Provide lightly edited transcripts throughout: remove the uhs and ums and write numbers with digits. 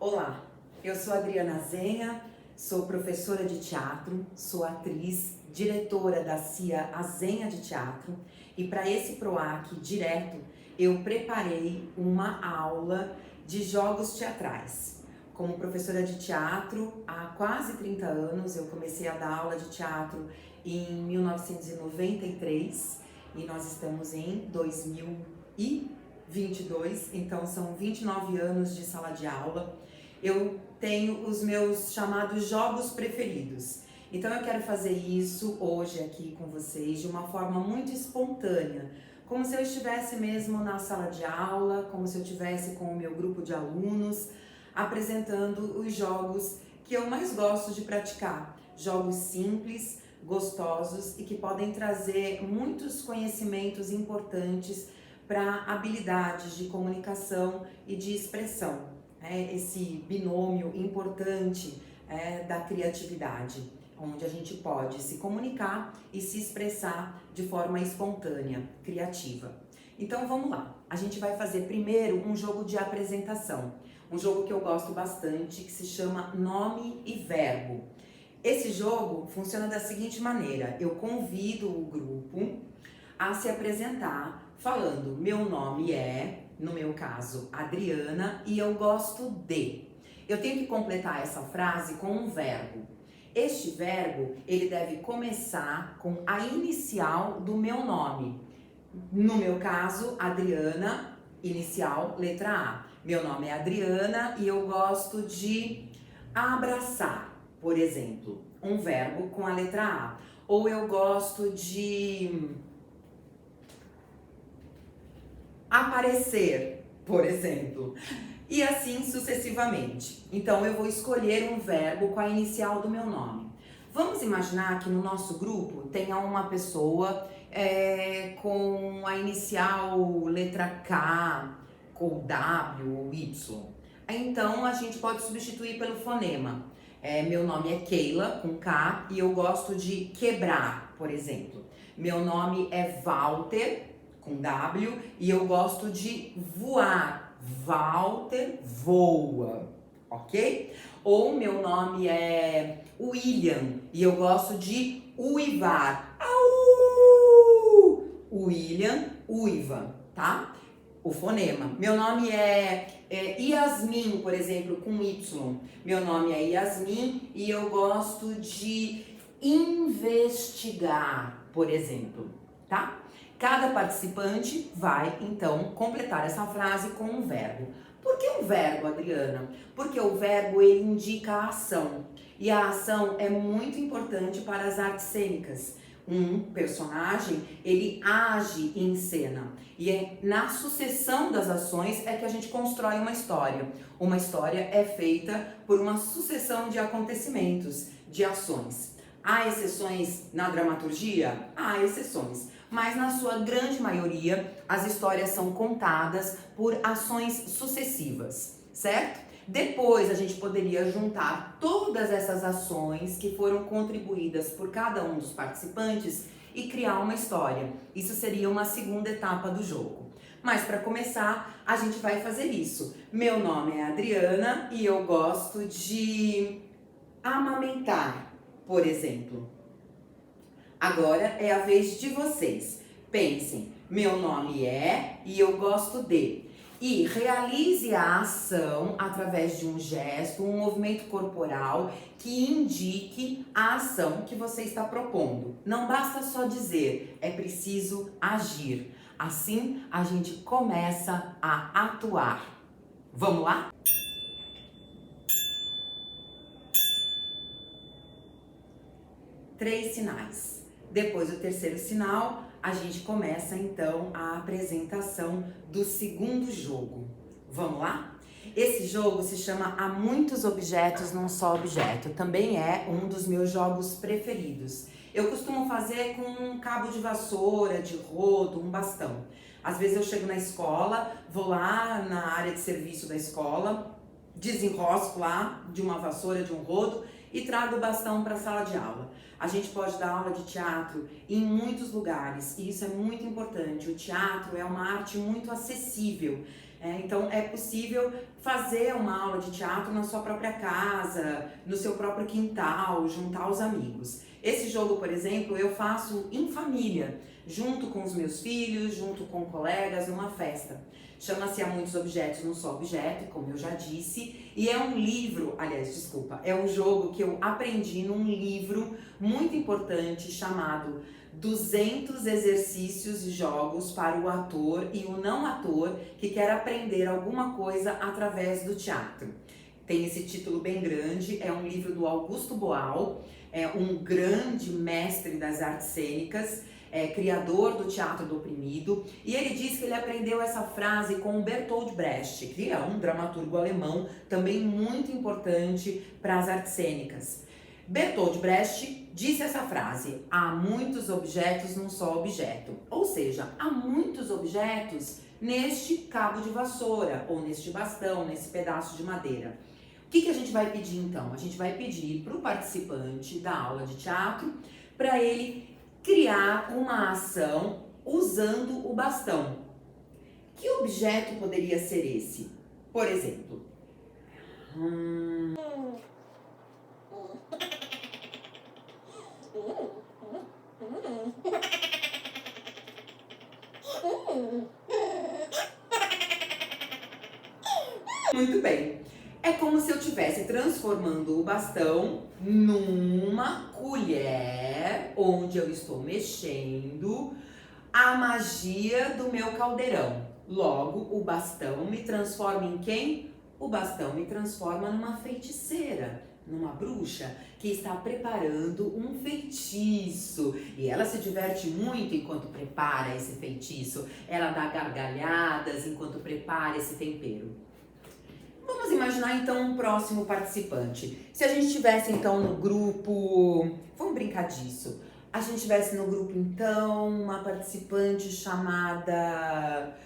Olá, eu sou Adriana Zenha, sou professora de teatro, sou atriz, diretora da CIA Azenha de Teatro e para esse PROAC direto eu preparei uma aula de jogos teatrais. Como professora de teatro há quase 30 anos, eu comecei a dar aula de teatro em 1993 e nós estamos em 2022, então são 29 anos de sala de aula. Eu tenho os meus chamados jogos preferidos. Então eu quero fazer isso hoje aqui com vocês de uma forma muito espontânea, como se eu estivesse mesmo na sala de aula, como se eu estivesse com o meu grupo de alunos, apresentando os jogos que eu mais gosto de praticar. Jogos simples, gostosos e que podem trazer muitos conhecimentos importantes para habilidades de comunicação e de expressão. Esse binômio importante da criatividade, onde a gente pode se comunicar e se expressar de forma espontânea, criativa. Então vamos lá, a gente vai fazer primeiro um jogo de apresentação, um jogo que eu gosto bastante, que se chama Nome e Verbo. Esse jogo funciona da seguinte maneira: eu convido o grupo a se apresentar falando meu nome é, no meu caso, Adriana, e eu gosto de. Eu tenho que completar essa frase com um verbo. Este verbo, ele deve começar com a inicial do meu nome. No meu caso, Adriana, inicial, letra A. Meu nome é Adriana e eu gosto de abraçar, por exemplo, um verbo com a letra A. Ou eu gosto de aparecer, por exemplo, e assim sucessivamente. Então eu vou escolher um verbo com a inicial do meu nome. Vamos imaginar que no nosso grupo tenha uma pessoa com a inicial letra K, ou W, ou Y. Então a gente pode substituir pelo fonema. Meu nome é Keila, com K, e eu gosto de quebrar, por exemplo. Meu nome é Walter, com W, e eu gosto de voar. Walter voa, ok? Ou meu nome é William e eu gosto de uivar. Au! William uiva, tá? O fonema. Meu nome é Yasmin, por exemplo, com Y. Meu nome é Yasmin e eu gosto de investigar, por exemplo, tá? Cada participante vai, então, completar essa frase com um verbo. Por que um verbo, Adriana? Porque o verbo, ele indica a ação. E a ação é muito importante para as artes cênicas. Um personagem, ele age em cena. E é na sucessão das ações é que a gente constrói uma história. Uma história é feita por uma sucessão de acontecimentos, de ações. Há exceções na dramaturgia? Há exceções. Mas na sua grande maioria, as histórias são contadas por ações sucessivas, certo? Depois a gente poderia juntar todas essas ações que foram contribuídas por cada um dos participantes e criar uma história. Isso seria uma segunda etapa do jogo. Mas para começar, a gente vai fazer isso. Meu nome é Adriana e eu gosto de amamentar, por exemplo. Agora é a vez de vocês. Pensem, meu nome é e eu gosto de. E realize a ação através de um gesto, um movimento corporal que indique a ação que você está propondo. Não basta só dizer, é preciso agir. Assim a gente começa a atuar. Vamos lá? Três sinais. Depois do terceiro sinal, a gente começa então a apresentação do segundo jogo. Vamos lá? Esse jogo se chama Há Muitos Objetos num Só Objeto. Também é um dos meus jogos preferidos. Eu costumo fazer com um cabo de vassoura, de rodo, um bastão. Às vezes eu chego na escola, vou lá na área de serviço da escola, desenrosco lá de uma vassoura, de um rodo e trago o bastão para a sala de aula. A gente pode dar aula de teatro em muitos lugares e isso é muito importante. O teatro é uma arte muito acessível. Então é possível fazer uma aula de teatro na sua própria casa, no seu próprio quintal, juntar os amigos. Esse jogo, por exemplo, eu faço em família, junto com os meus filhos, junto com colegas, numa festa. Chama-se Há Muitos Objetos Num Só Objeto, como eu já disse, e é um livro, é um jogo que eu aprendi num livro muito importante chamado 200 exercícios e jogos para o ator e o não ator que quer aprender alguma coisa através do teatro. Tem esse título bem grande, é um livro do Augusto Boal, é um grande mestre das artes cênicas, criador do teatro do oprimido, e ele diz que ele aprendeu essa frase com o Bertolt Brecht, que é um dramaturgo alemão também muito importante para as artes cênicas. Bertolt Brecht disse essa frase: há muitos objetos num só objeto, ou seja, há muitos objetos neste cabo de vassoura, ou neste bastão, nesse pedaço de madeira. O que a gente vai pedir então? A gente vai pedir para o participante da aula de teatro para ele criar uma ação usando o bastão. Que objeto poderia ser esse? Por exemplo, muito bem. É como se eu estivesse transformando o bastão numa colher onde eu estou mexendo a magia do meu caldeirão. Logo, o bastão me transforma em quem? O bastão me transforma numa feiticeira, numa bruxa que está preparando um feitiço. E ela se diverte muito enquanto prepara esse feitiço. Ela dá gargalhadas enquanto prepara esse tempero. Vamos imaginar então um próximo participante. Se a gente estivesse então no grupo, vamos brincar disso. A gente estivesse no grupo então uma participante chamada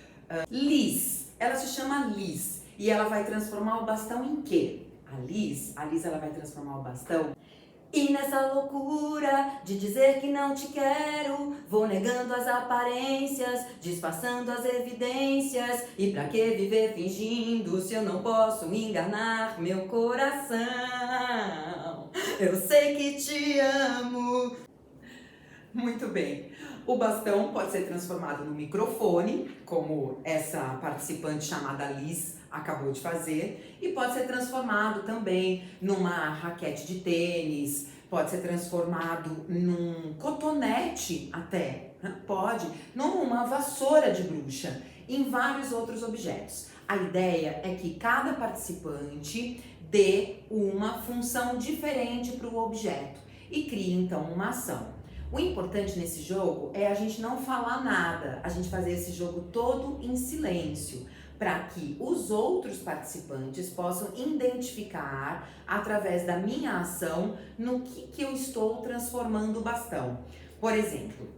Liz. Ela se chama Liz e ela vai transformar o bastão em quê? A Liz ela vai transformar o bastão. E nessa loucura de dizer que não te quero, vou negando as aparências, disfarçando as evidências. E pra que viver fingindo se eu não posso enganar meu coração? Eu sei que te amo. Muito bem. O bastão pode ser transformado no microfone, como essa participante chamada Liz acabou de fazer, e pode ser transformado também numa raquete de tênis, pode ser transformado num cotonete até, pode, numa vassoura de bruxa, em vários outros objetos. A ideia é que cada participante dê uma função diferente para o objeto e crie então uma ação. O importante nesse jogo é a gente não falar nada, a gente fazer esse jogo todo em silêncio, para que os outros participantes possam identificar, através da minha ação, no que eu estou transformando o bastão. Por exemplo,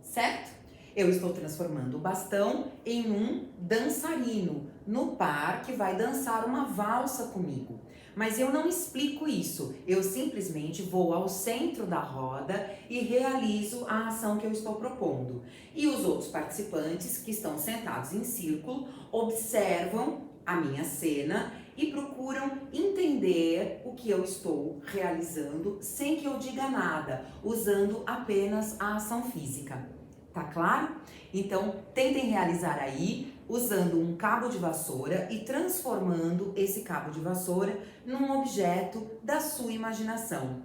certo? Eu estou transformando o bastão em um dançarino no par que vai dançar uma valsa comigo. Mas eu não explico isso, eu simplesmente vou ao centro da roda e realizo a ação que eu estou propondo. E os outros participantes que estão sentados em círculo observam a minha cena e procuram entender o que eu estou realizando sem que eu diga nada, usando apenas a ação física. Tá claro? Então, tentem realizar aí usando um cabo de vassoura e transformando esse cabo de vassoura num objeto da sua imaginação.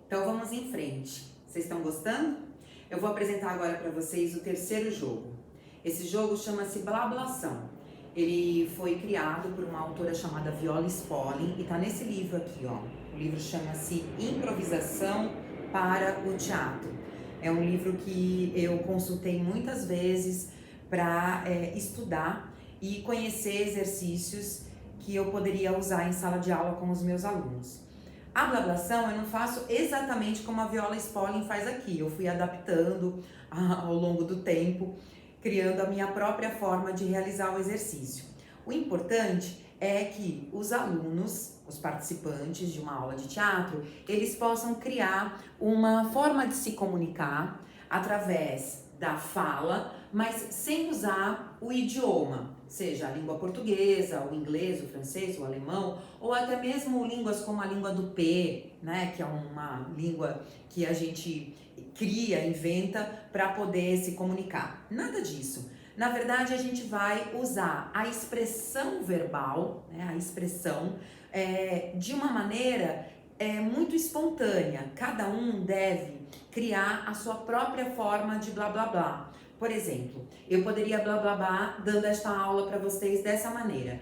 Então, vamos em frente. Vocês estão gostando? Eu vou apresentar agora para vocês o terceiro jogo. Esse jogo chama-se Blablação. Ele foi criado por uma autora chamada Viola Spolin e tá nesse livro aqui, ó. O livro chama-se Improvisação para o Teatro. É um livro que eu consultei muitas vezes para estudar e conhecer exercícios que eu poderia usar em sala de aula com os meus alunos. A blablação eu não faço exatamente como a Viola Spolin faz aqui, eu fui adaptando ao longo do tempo. criando a minha própria forma de realizar o exercício. O importante é que os alunos, os participantes de uma aula de teatro, eles possam criar uma forma de se comunicar através da fala, mas sem usar o idioma, seja a língua portuguesa, o inglês, o francês, o alemão, ou até mesmo línguas como a língua do P, né, que é uma língua que a gente cria, inventa para poder se comunicar. Nada disso. Na verdade, a gente vai usar a expressão verbal, né, a expressão, de uma maneira muito espontânea. Cada um deve criar a sua própria forma de blá blá blá. Por exemplo, eu poderia blá blá blá dando esta aula para vocês dessa maneira.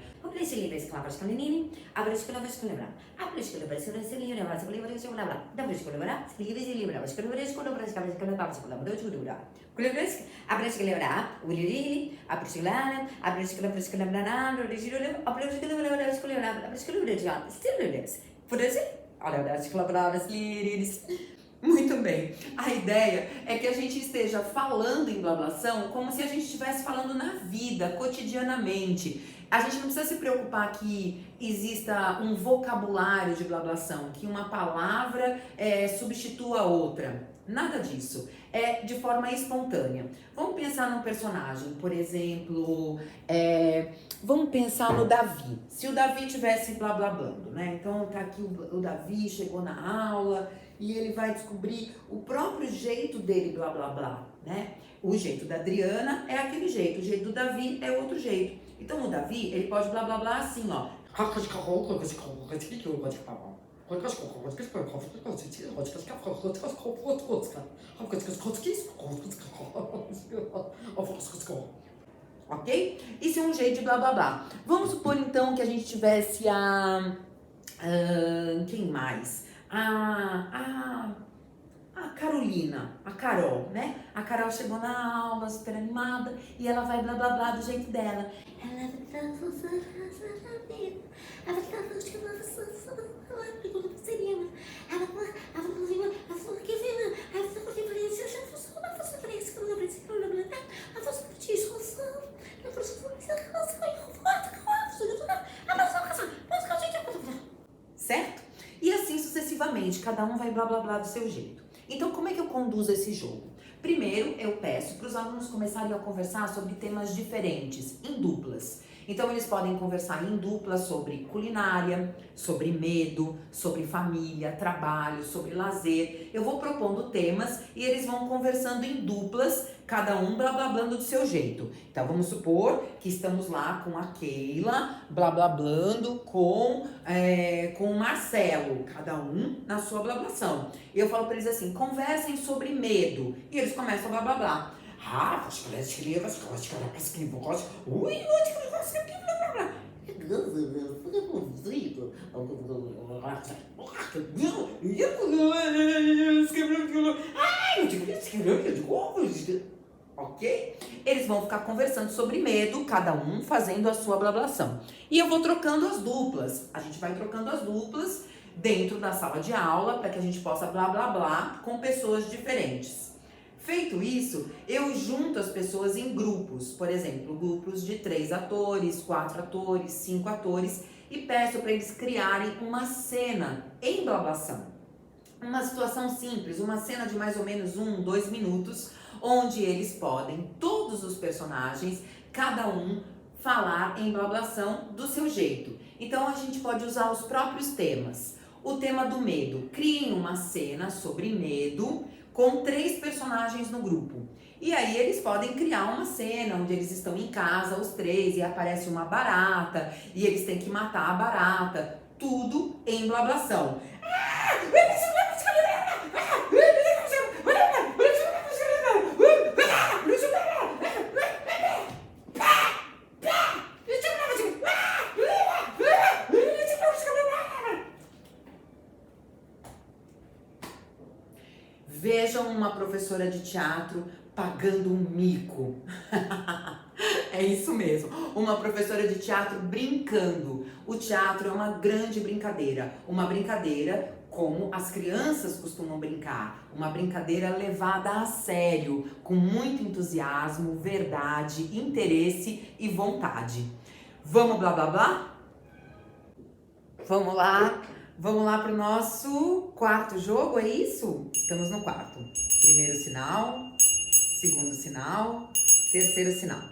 Muito bem. A ideia é que a gente esteja falando em blablação como se a gente estivesse falando na vida, cotidianamente. A gente não precisa se preocupar que exista um vocabulário de blablação, que uma palavra substitua outra. Nada disso. É de forma espontânea. Vamos pensar num personagem, por exemplo, vamos pensar no Davi. Se o Davi tivesse blá blá blando, né? Então tá aqui o Davi, chegou na aula e ele vai descobrir o próprio jeito dele blá blá blá, né? O jeito da Adriana é aquele jeito, o jeito do Davi é outro jeito. Então o Davi, ele pode blá blá blá assim, ó. Ok? Isso é um jeito de blá blá blá. Vamos supor então que a gente tivesse quem mais? A Carolina, a Carol, né? A Carol chegou na aula super animada e ela vai blá blá blá do jeito dela. Certo? E assim sucessivamente, cada um vai blá blá blá do seu jeito. Então, como é que eu conduzo esse jogo? Primeiro, eu peço para os alunos começarem a conversar sobre temas diferentes, em duplas. Então, eles podem conversar em dupla sobre culinária, sobre medo, sobre família, trabalho, sobre lazer. Eu vou propondo temas e eles vão conversando em duplas, cada um blá blá blando do seu jeito. Então, vamos supor que estamos lá com a Keila, blá blá blando com o Marcelo, cada um na sua blablação. Eu falo para eles assim, conversem sobre medo. E eles começam a blá blá blá. Ok? Eles vão ficar conversando sobre medo, cada um fazendo a sua blablação. E eu vou trocando as duplas. A gente vai trocando as duplas dentro da sala de aula para que a gente possa blá blá blá com pessoas diferentes. Feito isso, eu junto as pessoas em grupos, por exemplo, grupos de 3 atores, 4 atores, 5 atores, e peço para eles criarem uma cena em blablação. Uma situação simples, uma cena de mais ou menos 1, 2 minutos, onde eles podem, todos os personagens, cada um, falar em blablação do seu jeito. Então a gente pode usar os próprios temas. O tema do medo, criem uma cena sobre medo, com 3 personagens no grupo. E aí eles podem criar uma cena onde eles estão em casa, os 3, e aparece uma barata, e eles têm que matar a barata. Tudo em blablação. Vejam uma professora de teatro pagando um mico. É isso mesmo, uma professora de teatro brincando. O teatro é uma grande brincadeira, uma brincadeira como as crianças costumam brincar, uma brincadeira levada a sério, com muito entusiasmo, verdade, interesse e vontade. Vamos blá blá blá? Vamos lá para o nosso quarto jogo, é isso? Estamos no quarto. Primeiro sinal, segundo sinal, terceiro sinal.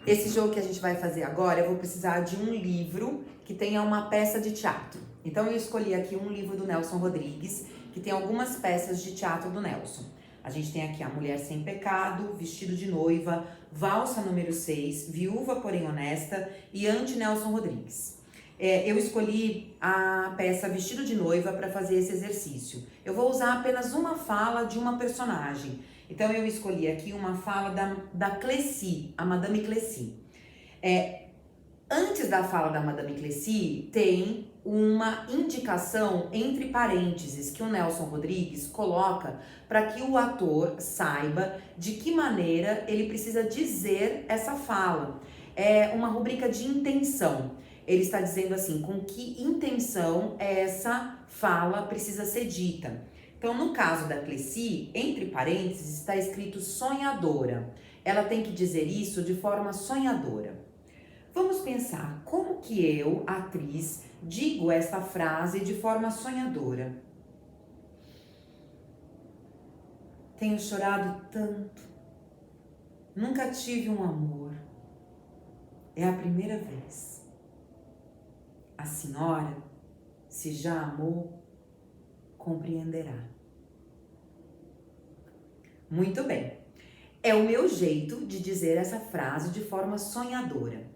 Esse jogo que a gente vai fazer agora, eu vou precisar de um livro que tenha uma peça de teatro. Então eu escolhi aqui um livro do Nelson Rodrigues, que tem algumas peças de teatro do Nelson. A gente tem aqui A Mulher Sem Pecado, Vestido de Noiva, Valsa número 6, Viúva Porém Honesta e Ante-Nelson Rodrigues. Eu escolhi a peça Vestido de Noiva para fazer esse exercício. Eu vou usar apenas uma fala de uma personagem. Então eu escolhi aqui uma fala da Clécy, a Madame Clécy. Antes da fala da Madame Clécy, tem uma indicação entre parênteses que o Nelson Rodrigues coloca para que o ator saiba de que maneira ele precisa dizer essa fala. É uma rubrica de intenção. Ele está dizendo assim, com que intenção essa fala precisa ser dita. Então, no caso da Clécy, entre parênteses, está escrito sonhadora. Ela tem que dizer isso de forma sonhadora. Vamos pensar como que eu, atriz, digo esta frase de forma sonhadora. Tenho chorado tanto. Nunca tive um amor. É a primeira vez. A senhora, se já amou, compreenderá. Muito bem. É o meu jeito de dizer essa frase de forma sonhadora.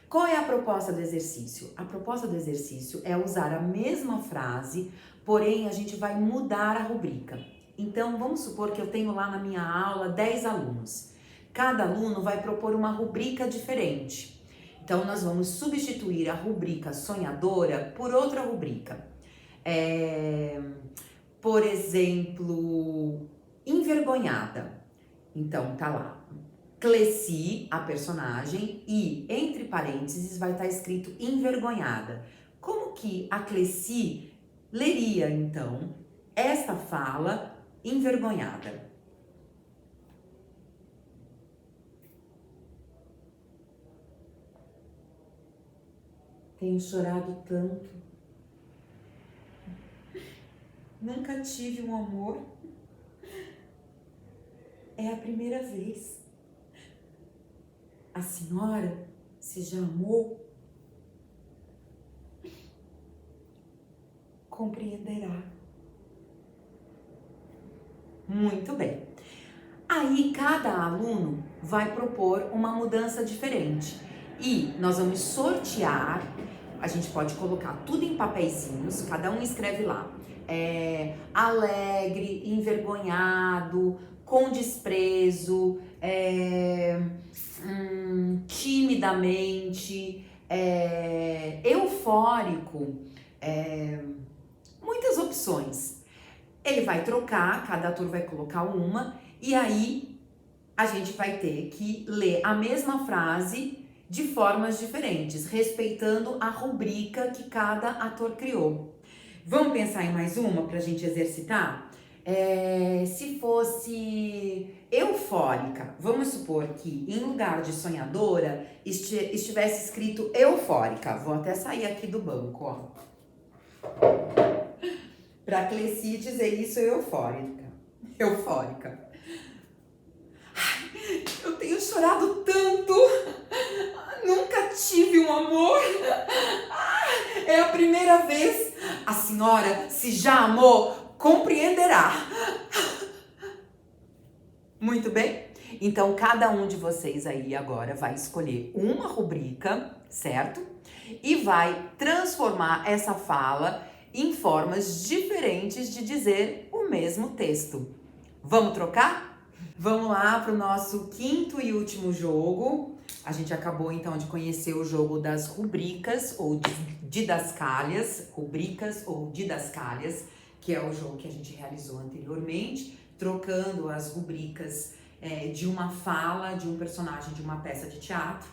Qual é a proposta do exercício? A proposta do exercício é usar a mesma frase, porém a gente vai mudar a rubrica. Então, vamos supor que eu tenho lá na minha aula 10 alunos. Cada aluno vai propor uma rubrica diferente. Então, nós vamos substituir a rubrica sonhadora por outra rubrica. Por exemplo, envergonhada. Então, tá lá, Clécy, a personagem, e entre parênteses vai estar escrito envergonhada. Como que a Clécy leria, então, esta fala envergonhada? Tenho chorado tanto. Nunca tive um amor. É a primeira vez. A senhora, se já amou, compreenderá. Muito bem. Aí cada aluno vai propor uma mudança diferente. E nós vamos sortear, a gente pode colocar tudo em papeizinhos, cada um escreve lá. Alegre, envergonhado, com desprezo, timidamente, eufórico, muitas opções. Ele vai trocar, cada ator vai colocar uma, e aí a gente vai ter que ler a mesma frase de formas diferentes, respeitando a rubrica que cada ator criou. Vamos pensar em mais uma para a gente exercitar? Se fosse eufórica, vamos supor que em lugar de sonhadora estivesse escrito eufórica. Vou até sair aqui do banco, ó. Para Clécy dizer isso, eufórica. Ai, eu tenho chorado tanto. Nunca tive um amor. É a primeira vez. A senhora, se já amou, compreenderá. Muito bem? Então, cada um de vocês aí agora vai escolher uma rubrica, certo? E vai transformar essa fala em formas diferentes de dizer o mesmo texto. Vamos trocar? Vamos lá para o nosso quinto e último jogo. A gente acabou então de conhecer o jogo das rubricas ou didascálias, que é o jogo que a gente realizou anteriormente, trocando as rubricas de uma fala, de um personagem de uma peça de teatro.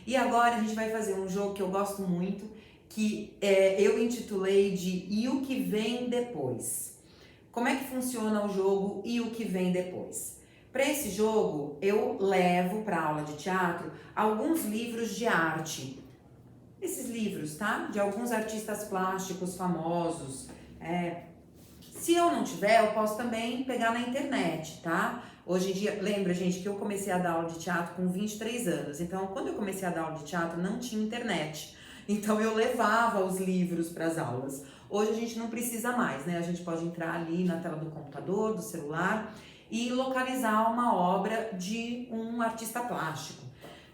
E agora a gente vai fazer um jogo que eu gosto muito, que eu intitulei de E o que vem depois. Como é que funciona o jogo E o que vem depois? Para esse jogo, eu levo para aula de teatro alguns livros de arte. Esses livros, tá? De alguns artistas plásticos famosos. Se eu não tiver, eu posso também pegar na internet, tá? Hoje em dia, lembra, gente, que eu comecei a dar aula de teatro com 23 anos. Então, quando eu comecei a dar aula de teatro, não tinha internet. Então, eu levava os livros para as aulas. Hoje a gente não precisa mais, né? A gente pode entrar ali na tela do computador, do celular e localizar uma obra de um artista plástico.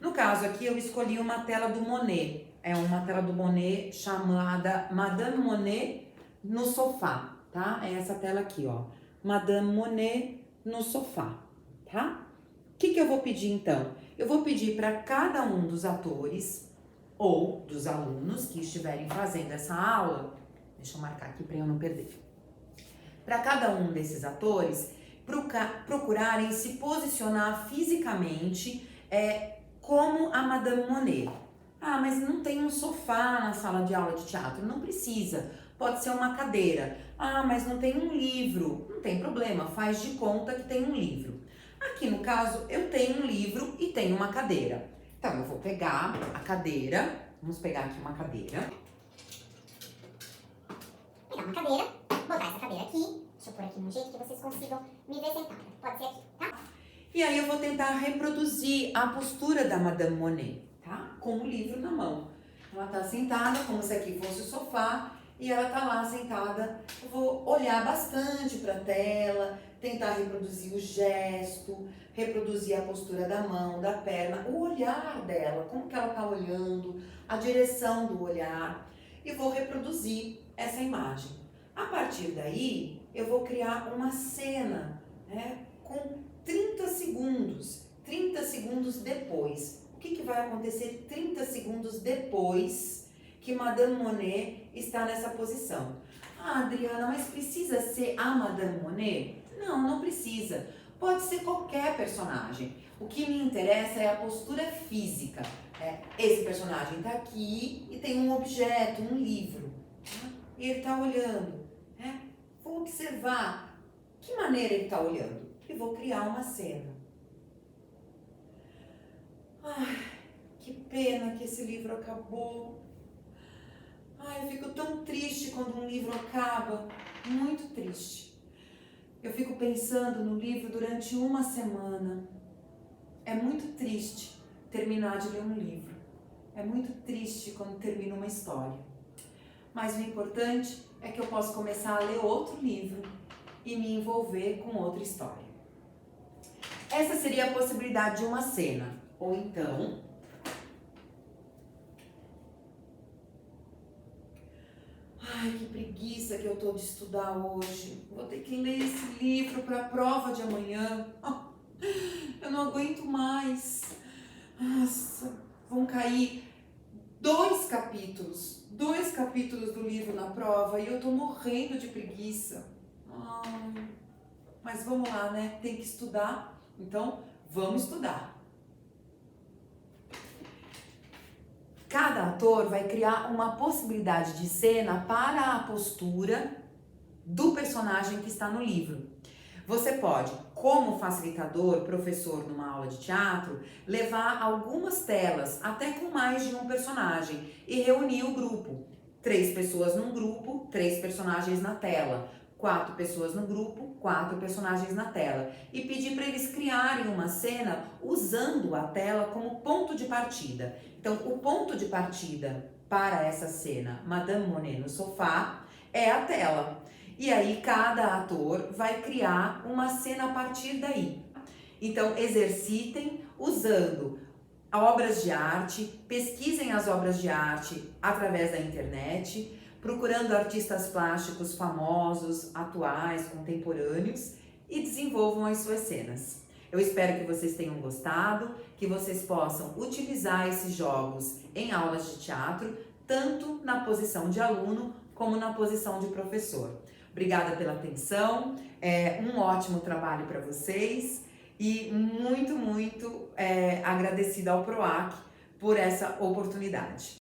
No caso aqui, eu escolhi uma tela do Monet. É uma tela do Monet chamada Madame Monet no sofá, tá? É essa tela aqui, ó. Madame Monet no sofá, tá? O que eu vou pedir então? Eu vou pedir para cada um dos atores ou dos alunos que estiverem fazendo essa aula, deixa eu marcar aqui para eu não perder. Para cada um desses atores, procurarem se posicionar fisicamente como a Madame Monet. Ah, mas não tem um sofá na sala de aula de teatro. Não precisa. Pode ser uma cadeira. Ah, mas não tem um livro. Não tem problema, faz de conta que tem um livro. Aqui no caso, eu tenho um livro e tenho uma cadeira. Então, eu vou pegar a cadeira. Vamos pegar aqui uma cadeira. Pegar uma cadeira, botar essa cadeira aqui. Deixa eu pôr aqui no jeito que vocês consigam me ver sentada. Pode ser aqui, tá? E aí eu vou tentar reproduzir a postura da Madame Monet, tá? Com o livro na mão. Ela tá sentada como se aqui fosse o sofá e ela tá lá sentada. Eu vou olhar bastante para a tela, tentar reproduzir o gesto, reproduzir a postura da mão, da perna, o olhar dela, como que ela tá olhando, a direção do olhar, e vou reproduzir essa imagem. A partir daí, eu vou criar uma cena, né, com 30 segundos depois. O que vai acontecer 30 segundos depois que Madame Monet está nessa posição? Ah, Adriana, mas precisa ser a Madame Monet? Não, não precisa. Pode ser qualquer personagem. O que me interessa é a postura física. Esse personagem está aqui e tem um objeto, um livro. E ele está olhando. Vou observar que maneira ele está olhando. E vou criar uma cena. Ai, que pena que esse livro acabou. Ai, eu fico tão triste quando um livro acaba. Muito triste. Eu fico pensando no livro durante uma semana. É muito triste terminar de ler um livro. É muito triste quando termina uma história. Mas o importante é que eu posso começar a ler outro livro e me envolver com outra história. Essa seria a possibilidade de uma cena. Ou então, ai, que preguiça que eu tô de estudar hoje. Vou ter que ler esse livro para a prova de amanhã. Eu não aguento mais. Nossa, vão cair 2 capítulos do livro na prova e eu tô morrendo de preguiça. Mas vamos lá, né? Tem que estudar. Então, vamos estudar. Cada ator vai criar uma possibilidade de cena para a postura do personagem que está no livro. Você pode, como facilitador, professor numa aula de teatro, levar algumas telas, até com mais de um personagem, e reunir o grupo. 3 pessoas num grupo, 3 personagens na tela. 4 pessoas no grupo, 4 personagens na tela. E pedir para eles criarem uma cena usando a tela como ponto de partida. Então, o ponto de partida para essa cena, Madame Monet no sofá, é a tela. E aí, cada ator vai criar uma cena a partir daí. Então, exercitem usando obras de arte, pesquisem as obras de arte através da internet, procurando artistas plásticos famosos, atuais, contemporâneos e desenvolvam as suas cenas. Eu espero que vocês tenham gostado, que vocês possam utilizar esses jogos em aulas de teatro, tanto na posição de aluno como na posição de professor. Obrigada pela atenção, um ótimo trabalho para vocês e muito agradecida ao PROAC por essa oportunidade.